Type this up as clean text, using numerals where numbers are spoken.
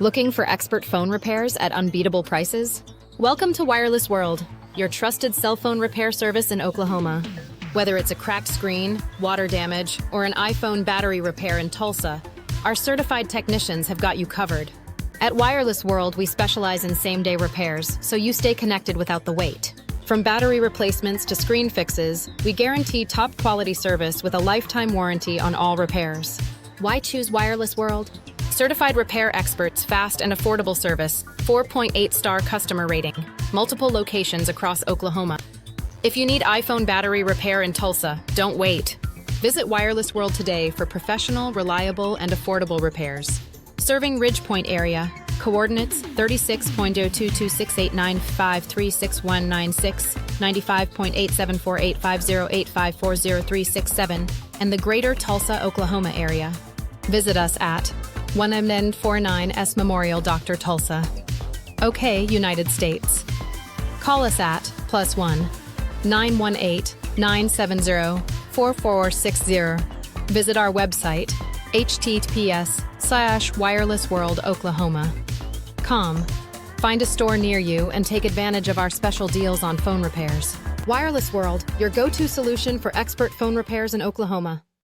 Looking for expert phone repairs at unbeatable prices? Welcome to Wireless World, your trusted cell phone repair service in Oklahoma. Whether it's a cracked screen, water damage, or an iPhone battery repair in Tulsa, our certified technicians have got you covered. At Wireless World, we specialize in same-day repairs, so you stay connected without the wait. From battery replacements to screen fixes, we guarantee top-quality service with a lifetime warranty on all repairs. Why choose Wireless World? Certified repair experts, fast and affordable service, 4.8-star customer rating, multiple locations across Oklahoma. If you need iPhone battery repair in Tulsa, don't wait. Visit Wireless World today for professional, reliable, and affordable repairs. Serving Ridgepoint area, coordinates 36.022689536196, 95.874850854037, and the greater Tulsa, Oklahoma area. Visit us at 1MN49 Memorial Dr. Tulsa. OK, United States. Call us at +1 918 970 4460. Visit our website, https://wirelessworldoklahoma.com. Find a store near you and take advantage of our special deals on phone repairs. Wireless World, your go-to solution for expert phone repairs in Oklahoma.